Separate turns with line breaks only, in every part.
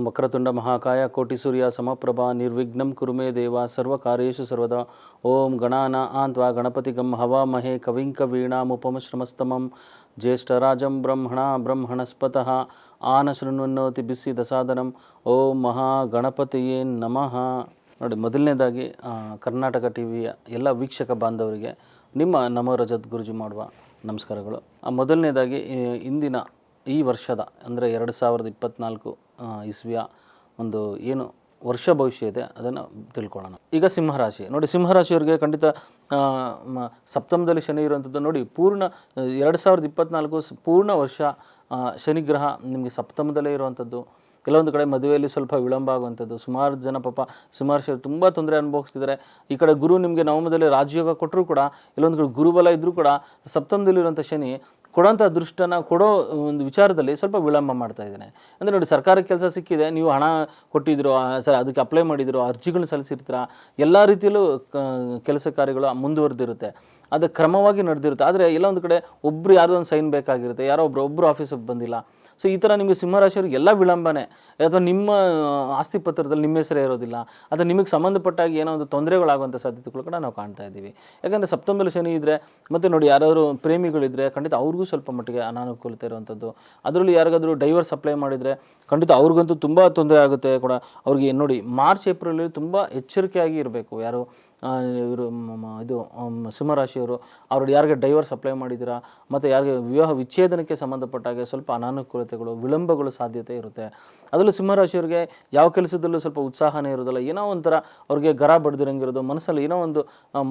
ವಕ್ರತುಂಡ ಮಹಾಕಾಯ ಕೋಟಿ ಸೂರ್ಯ ಸಮಪ್ರಭಾ ನಿರ್ವಿಘ್ನಂ ಕುರು ಮೇ ದೇವ ಸರ್ವಕಾರ್ಯೇಷು ಸರ್ವದಾ. ಓಂ ಗಣಾನಾನ್ವಾ ಗಣಪತಿಗಂ ಹವಾಮಹೇ ಕವಿಂ ಕವೀನಾಮುಪಮಶ್ರಮಸ್ತಮಂ ಜ್ಯೇಷ್ಠರಾಜಂ ಬ್ರಹ್ಮಣಸ್ಪತಃ ಆನ ಶೃಣ್ವನ್ನೋತಿ ಬಿಸಿ ದಸಾದನಂ. ಓಂ ಮಹಾಗಣಪತಿಯೇ ನಮಃ. ನೋಡಿ, ಮೊದಲನೇದಾಗಿ ಕರ್ನಾಟಕ ಟಿ ವಿಯ ಎಲ್ಲ ವೀಕ್ಷಕ ಬಾಂಧವರಿಗೆ ನಿಮ್ಮ ನಮೋ ರಜತ್ ಗುರುಜಿ ಮಾಡುವ ನಮಸ್ಕಾರಗಳು. ಮೊದಲನೇದಾಗಿ ಇಂದಿನ ಈ ವರ್ಷದ ಅಂದರೆ 2024 ಇಸ್ವಿಯ ಒಂದು ಏನು ವರ್ಷ ಭವಿಷ್ಯ ಇದೆ ಅದನ್ನು ತಿಳ್ಕೊಳ್ಳೋಣ. ಈಗ ಸಿಂಹರಾಶಿ ನೋಡಿ, ಸಿಂಹರಾಶಿಯವರಿಗೆ ಖಂಡಿತ ಸಪ್ತಮದಲ್ಲಿ ಶನಿ ಇರುವಂಥದ್ದು. ನೋಡಿ, ಪೂರ್ಣ 2024 ಪೂರ್ಣ ವರ್ಷ ಶನಿಗ್ರಹ ನಿಮಗೆ ಸಪ್ತಮದಲ್ಲೇ ಇರುವಂಥದ್ದು. ಕೆಲವೊಂದು ಕಡೆ ಮದುವೆಯಲ್ಲಿ ಸ್ವಲ್ಪ ವಿಳಂಬ ಆಗುವಂಥದ್ದು. ಸುಮಾರು ಜನ ಪಾಪ ಸಿಂಹರಾಶಿಯವರು ತುಂಬ ತೊಂದರೆ ಅನುಭವಿಸ್ತಿದ್ದಾರೆ. ಈ ಕಡೆ ಗುರು ನಿಮಗೆ ನವಮದಲ್ಲಿ ರಾಜಯೋಗ ಕೊಟ್ಟರೂ ಕೂಡ, ಕೆಲವೊಂದು ಕಡೆ ಗುರುಬಲ ಇದ್ದರೂ ಕೂಡ ಸಪ್ತಮದಲ್ಲಿರುವಂಥ ಶನಿ ಕೊಡೋಂಥ ಅದೃಷ್ಟನ ಕೊಡೋ ಒಂದು ವಿಚಾರದಲ್ಲಿ ಸ್ವಲ್ಪ ವಿಳಂಬ ಮಾಡ್ತಾ ಇದ್ದೇನೆ. ಅಂದರೆ ನೋಡಿ, ಸರ್ಕಾರಕ್ಕೆ ಕೆಲಸ ಸಿಕ್ಕಿದೆ, ನೀವು ಹಣ ಕೊಟ್ಟಿದ್ದೀರೋ, ಅದಕ್ಕೆ ಅಪ್ಲೈ ಮಾಡಿದಿರೋ, ಅರ್ಜಿಗಳನ್ನ ಸಲ್ಲಿಸಿರ್ತೀರ, ಎಲ್ಲ ರೀತಿಯಲ್ಲೂ ಕೆಲಸ ಕಾರ್ಯಗಳು ಮುಂದುವರೆದಿರುತ್ತೆ, ಅದು ಕ್ರಮವಾಗಿ ನಡೆದಿರುತ್ತೆ. ಆದರೆ ಎಲ್ಲ ಒಂದು ಕಡೆ ಒಬ್ಬರು ಯಾರೋ ಒಂದು ಸೈನ್ ಬೇಕಾಗಿರುತ್ತೆ, ಯಾರೋ ಒಬ್ಬರು ಆಫೀಸಿಗೆ ಬಂದಿಲ್ಲ. ಸೊ ಈ ಥರ ನಿಮಗೆ ಸಿಂಹರಾಶಿಯವ್ರಿಗೆ ಎಲ್ಲ ವಿಳಂಬನೆ, ಅಥವಾ ನಿಮ್ಮ ಆಸ್ತಿ ಪತ್ರದಲ್ಲಿ ನಿಮ್ಮ ಹೆಸರೇ ಇರೋದಿಲ್ಲ, ಅಥವಾ ನಿಮಗೆ ಸಂಬಂಧಪಟ್ಟಾಗಿ ಏನೋ ಒಂದು ತೊಂದರೆಗಳಾಗುವಂಥ ಸಾಧ್ಯತೆಗಳು ಕೂಡ ನಾವು ಕಾಣ್ತಾ ಇದ್ದೀವಿ. ಯಾಕಂದರೆ ಸಪ್ತಮದಲ್ಲಿ ಶನಿ ಇದ್ದರೆ, ಮತ್ತು ನೋಡಿ ಯಾರಾದರೂ ಪ್ರೇಮಿಗಳಿದ್ದರೆ ಖಂಡಿತ ಅವ್ರಿಗೂ ಸ್ವಲ್ಪ ಮಟ್ಟಿಗೆ ಅನಾನುಕೂಲತೆ ಇರುವಂಥದ್ದು. ಅದರಲ್ಲಿ ಯಾರಿಗಾದರೂ ಡೈವರ್ಸ್ ಅಪ್ಲೈ ಮಾಡಿದರೆ ಖಂಡಿತ ಅವ್ರಿಗಂತೂ ತುಂಬ ತೊಂದರೆ ಆಗುತ್ತೆ ಕೂಡ. ಅವ್ರಿಗೆ ನೋಡಿ, ಮಾರ್ಚ್ ಏಪ್ರಿಲಲ್ಲಿ ತುಂಬ ಎಚ್ಚರಿಕೆಯಾಗಿ ಇರಬೇಕು. ಯಾರು ಇವರು ಇದು ಸಿಂಹರಾಶಿಯವರು, ಅವ್ರು ಯಾರಿಗೆ ಡೈವರ್ಸ್ ಅಪ್ಲೈ ಮಾಡಿದ್ದೀರಾ, ಮತ್ತು ಯಾರಿಗೆ ವಿವಾಹ ವಿಚ್ಛೇದನಕ್ಕೆ ಸಂಬಂಧಪಟ್ಟಾಗೆ ಸ್ವಲ್ಪ ಅನಾನುಕೂಲತೆಗಳು, ವಿಳಂಬಗಳು ಸಾಧ್ಯತೆ ಇರುತ್ತೆ. ಅದರಲ್ಲೂ ಸಿಂಹರಾಶಿಯವರಿಗೆ ಯಾವ ಕೆಲಸದಲ್ಲೂ ಸ್ವಲ್ಪ ಉತ್ಸಾಹನೇ ಇರೋದಿಲ್ಲ. ಏನೋ ಒಂಥರ ಅವ್ರಿಗೆ ಗರ ಬಡ್ದಿರಂಗಿರೋದು, ಮನಸ್ಸಲ್ಲಿ ಏನೋ ಒಂದು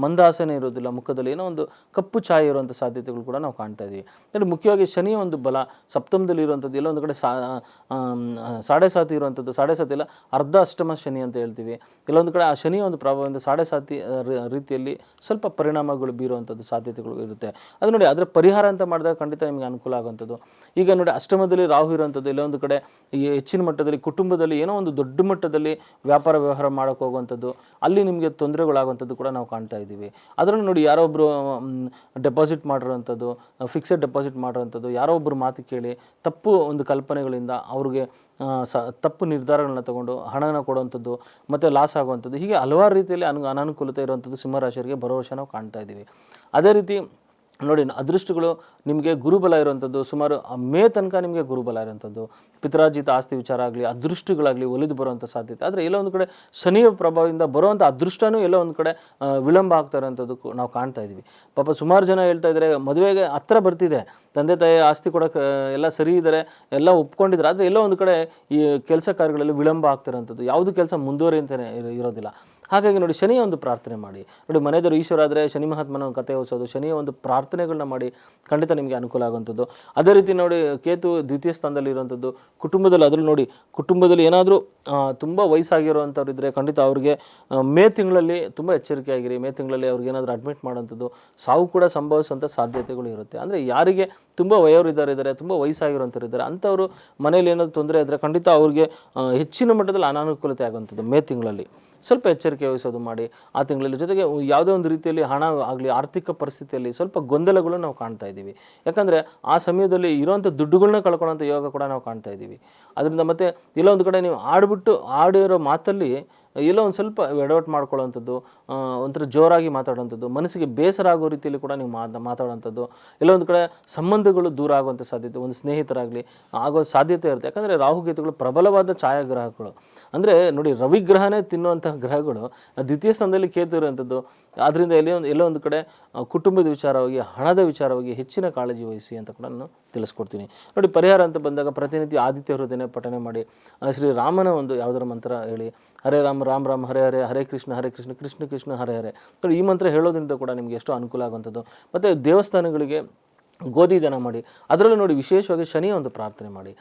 ಮಂದಾಸನೆ ಇರೋದಿಲ್ಲ, ಮುಖದಲ್ಲಿ ಏನೋ ಒಂದು ಕಪ್ಪು ಛಾಯೆ ಇರುವಂಥ ಸಾಧ್ಯತೆಗಳು ಕೂಡ ನಾವು ಕಾಣ್ತಾ ಇದ್ದೀವಿ. ಅಂದರೆ ಮುಖ್ಯವಾಗಿ ಶನಿಯ ಒಂದು ಬಲ ಸಪ್ತಮದಲ್ಲಿ ಇರುವಂಥದ್ದು, ಎಲ್ಲೋ ಒಂದು ಕಡೆ ಸಾಡೆ ಸಾತಿ ಇರುವಂಥದ್ದು, ಸಾಡೆ ಸಾತಿ ಇಲ್ಲ ಅರ್ಧ ಅಷ್ಟಮ ಶನಿ ಅಂತ ಹೇಳ್ತೀವಿ. ಕೆಲವೊಂದು ಕಡೆ ಆ ಶನಿಯ ಒಂದು ಪ್ರಭಾವದಿಂದ ಸಾಡೆ ಸಾತಿ ರೀತಿಯಲ್ಲಿ ಸ್ವಲ್ಪ ಪರಿಣಾಮಗಳು ಬೀರುವಂಥದ್ದು ಸಾಧ್ಯತೆಗಳು ಇರುತ್ತೆ. ಅದು ನೋಡಿ, ಅದರ ಪರಿಹಾರ ಅಂತ ಮಾಡಿದಾಗ ಖಂಡಿತ ನಿಮಗೆ ಅನುಕೂಲ ಆಗುವಂಥದ್ದು. ಈಗ ನೋಡಿ, ಅಷ್ಟಮದಲ್ಲಿ ರಾಹು ಇರುವಂಥದ್ದು, ಎಲ್ಲ ಒಂದು ಕಡೆ ಈ ಹೆಚ್ಚಿನ ಮಟ್ಟದಲ್ಲಿ ಕುಟುಂಬದಲ್ಲಿ ಏನೋ ಒಂದು ದೊಡ್ಡ ಮಟ್ಟದಲ್ಲಿ ವ್ಯಾಪಾರ ವ್ಯವಹಾರ ಮಾಡೋಕ್ಕೆ ಹೋಗುವಂಥದ್ದು, ಅಲ್ಲಿ ನಿಮಗೆ ತೊಂದರೆಗಳಾಗುವಂಥದ್ದು ಕೂಡ ನಾವು ಕಾಣ್ತಾ ಇದ್ದೀವಿ. ಅದರಲ್ಲಿ ನೋಡಿ, ಯಾರೋ ಒಬ್ಬರು ಡೆಪಾಸಿಟ್ ಮಾಡಿರೋವಂಥದ್ದು, ಫಿಕ್ಸೆಡ್ ಡೆಪಾಸಿಟ್ ಮಾಡಿರೋವಂಥದ್ದು, ಯಾರೋ ಒಬ್ಬರು ಮಾತು ಕೇಳಿ ತಪ್ಪು ಒಂದು ಕಲ್ಪನೆಗಳಿಂದ ಅವ್ರಿಗೆ ತಪ್ಪು ನಿರ್ಧಾರಗಳನ್ನ ತಗೊಂಡು ಹಣನ ಕೊಡುವಂಥದ್ದು, ಮತ್ತು ಲಾಸ್ ಆಗುವಂಥದ್ದು, ಹೀಗೆ ಹಲವಾರು ರೀತಿಯಲ್ಲಿ ಅನಾನುಕೂಲತೆ ಇರುವಂಥದ್ದು ಸಿಂಹರಾಶಿಯವರಿಗೆ ಬರೋ ವರ್ಷ ನಾವು ಕಾಣ್ತಾ ಇದ್ದೀವಿ. ಅದೇ ರೀತಿ ನೋಡಿ, ಅದೃಷ್ಟಗಳು ನಿಮಗೆ ಗುರುಬಲ ಇರುವಂಥದ್ದು, ಸುಮಾರು ಮೇ ತನಕ ನಿಮಗೆ ಗುರುಬಲ ಇರುವಂಥದ್ದು, ಪಿತರಾರ್ಜಿತ ಆಸ್ತಿ ವಿಚಾರ ಆಗಲಿ, ಅದೃಷ್ಟಗಳಾಗಲಿ ಒಲಿದು ಬರುವಂಥ ಸಾಧ್ಯತೆ. ಆದರೆ ಎಲ್ಲೋ ಒಂದು ಕಡೆ ಶನಿಯ ಪ್ರಭಾವದಿಂದ ಬರುವಂಥ ಅದೃಷ್ಟನೂ ಎಲ್ಲೋ ಒಂದು ಕಡೆ ವಿಳಂಬ ಆಗ್ತಾ ಇರೋಂಥದ್ದು ನಾವು ಕಾಣ್ತಾ ಇದ್ದೀವಿ. ಪಾಪ ಸುಮಾರು ಜನ ಹೇಳ್ತಾ ಇದ್ದಾರೆ, ಮದುವೆಗೆ ಹತ್ರ ಬರ್ತಿದೆ, ತಂದೆ ತಾಯಿ ಆಸ್ತಿ ಕೊಡೋಕ್ಕೆ ಎಲ್ಲ ಸರಿ ಇದ್ದಾರೆ, ಎಲ್ಲ ಒಪ್ಕೊಂಡಿದ್ದಾರೆ, ಆದರೆ ಎಲ್ಲೋ ಒಂದು ಕಡೆ ಈ ಕೆಲಸ ಕಾರ್ಯಗಳಲ್ಲಿ ವಿಳಂಬ ಆಗ್ತಿರೋಂಥದ್ದು, ಯಾವುದು ಕೆಲಸ ಮುಂದುವರಿ ಅಂತಲೇ ಇರೋದಿಲ್ಲ. ಹಾಗಾಗಿ ನೋಡಿ, ಶನಿಯ ಒಂದು ಪ್ರಾರ್ಥನೆ ಮಾಡಿ. ನೋಡಿ, ಮನೆಯವರು ಈಶ್ವರ ಆದರೆ ಶನಿ ಮಹಾತ್ಮನ ಕಥೆ ಓದಿಸೋದು, ಶನಿಯ ಒಂದು ಪ್ರಾರ್ಥನೆಗಳನ್ನ ಮಾಡಿ ಖಂಡಿತ ನಿಮಗೆ ಅನುಕೂಲ ಆಗುವಂಥದ್ದು. ಅದೇ ರೀತಿ ನೋಡಿ, ಕೇತು ದ್ವಿತೀಯ ಸ್ಥಾನದಲ್ಲಿ ಇರುವಂಥದ್ದು, ಕುಟುಂಬದಲ್ಲಿ ಅದರಲ್ಲಿ ನೋಡಿ, ಕುಟುಂಬದಲ್ಲಿ ಏನಾದರೂ ತುಂಬ ವಯಸ್ಸಾಗಿರುವಂಥವ್ರು ಇದ್ದರೆ ಖಂಡಿತ ಅವ್ರಿಗೆ ಮೇ ತಿಂಗಳಲ್ಲಿ ತುಂಬ ಎಚ್ಚರಿಕೆಯಾಗಿರಿ. ಮೇ ತಿಂಗಳಲ್ಲಿ ಅವ್ರಿಗೆ ಏನಾದರೂ ಅಡ್ಮಿಟ್ ಮಾಡೋಂಥದ್ದು, ಸಾವು ಕೂಡ ಸಂಭವಿಸುವಂಥ ಸಾಧ್ಯತೆಗಳು ಇರುತ್ತೆ. ಅಂದರೆ ಯಾರಿಗೆ ತುಂಬ ವಯೋವೃದ್ಧರಿದ್ದಾರೆ, ತುಂಬ ವಯಸ್ಸಾಗಿರುವಂಥವ್ರು ಇದ್ದಾರೆ, ಅಂಥವರು ಮನೇಲಿ ಏನಾದರೂ ತೊಂದರೆ ಇದ್ದರೆ ಖಂಡಿತ ಅವ್ರಿಗೆ ಹೆಚ್ಚಿನ ಮಟ್ಟದಲ್ಲಿ ಅನಾನುಕೂಲತೆ ಆಗುವಂಥದ್ದು. ಮೇ ತಿಂಗಳಲ್ಲಿ ಸ್ವಲ್ಪ ಎಚ್ಚರಿಕೆ ವಹಿಸೋದು ಮಾಡಿ. ಆ ತಿಂಗಳಲ್ಲಿ ಜೊತೆಗೆ ಯಾವುದೇ ಒಂದು ರೀತಿಯಲ್ಲಿ ಹಣ ಆಗಲಿ, ಆರ್ಥಿಕ ಪರಿಸ್ಥಿತಿಯಲ್ಲಿ ಸ್ವಲ್ಪ ಗೊಂದಲಗಳು ನಾವು ಕಾಣ್ತಾ ಇದ್ದೀವಿ. ಯಾಕಂದರೆ ಆ ಸಮಯದಲ್ಲಿ ಇರೋವಂಥ ದುಡ್ಡುಗಳನ್ನ ಕಳ್ಕೊಳ್ಳೋಂಥ ಯೋಗ ಕೂಡ ನಾವು ಕಾಣ್ತಾ ಇದ್ದೀವಿ. ಅದರಿಂದ ಮತ್ತೆ ಎಲ್ಲೋ ಒಂದು ಕಡೆ ನೀವು ಆಡಿರೋ ಮಾತಲ್ಲಿ ಎಲ್ಲೋ ಒಂದು ಸ್ವಲ್ಪ ಎಡವಟ್ಟು ಮಾಡ್ಕೊಳ್ಳೋವಂಥದ್ದು, ಒಂಥರ ಜೋರಾಗಿ ಮಾತಾಡೋವಂಥದ್ದು, ಮನಸ್ಸಿಗೆ ಬೇಸರ ಆಗೋ ರೀತಿಯಲ್ಲಿ ಕೂಡ ನೀವು ಮಾತಾಡೋವಂಥದ್ದು, ಎಲ್ಲೋ ಒಂದು ಕಡೆ ಸಂಬಂಧಗಳು ದೂರ ಆಗುವಂಥ ಸಾಧ್ಯತೆ, ಒಂದು ಸ್ನೇಹಿತರಾಗಲಿ ಆಗೋ ಸಾಧ್ಯತೆ ಇರುತ್ತೆ. ಯಾಕಂದರೆ ರಾಹುಕೇತುಗಳು ಪ್ರಬಲವಾದ ಛಾಯಾಗ್ರಹಗಳು. ಅಂದರೆ ನೋಡಿ, ರವಿಗ್ರಹನೇ ತಿನ್ನುವಂಥ ಗ್ರಹಗಳು, ದ್ವಿತೀಯ ಸ್ಥಾನದಲ್ಲಿ ಕೇತು ಇರುವಂಥದ್ದು. ಆದ್ದರಿಂದ ಎಲ್ಲೋ ಒಂದು ಕಡೆ ಕುಟುಂಬದ ವಿಚಾರವಾಗಿ, ಹಣದ ವಿಚಾರವಾಗಿ ಹೆಚ್ಚಿನ ಕಾಳಜಿ ವಹಿಸಿ ಅಂತ ಕೂಡ ನಾನು ತಿಳಿಸ್ಕೊಡ್ತೀನಿ. ನೋಡಿ, ಪರಿಹಾರ ಅಂತ ಬಂದಾಗ ಪ್ರತಿನಿತ್ಯ ಆದಿತ್ಯ ಹೃದಯನೇ ಪಠನೆ ಮಾಡಿ, ಶ್ರೀರಾಮನ ಒಂದು ಯಾವುದರ ಮಂತ್ರ ಹೇಳಿ, ಹರೇ ರಾಮ ರಾಮ ರಾಮ ಹರೇ ಹರೇ, ಹರೇ ಕೃಷ್ಣ ಕೃಷ್ಣ ಕೃಷ್ಣ ಹರೇ ಹರೇ. ನೋಡಿ, ಈ ಮಂತ್ರ ಹೇಳೋದ್ರಿಂದ ಕೂಡ ನಿಮಗೆ ಎಷ್ಟೋ ಅನುಕೂಲ ಆಗುವಂಥದ್ದು. ಮತ್ತು ದೇವಸ್ಥಾನಗಳಿಗೆ ಗೋಧಿ ದಾನ ಮಾಡಿ. ಅದರಲ್ಲೂ ನೋಡಿ, ವಿಶೇಷವಾಗಿ ಶನಿಯ ಒಂದು ಪ್ರಾರ್ಥನೆ ಮಾಡಿ.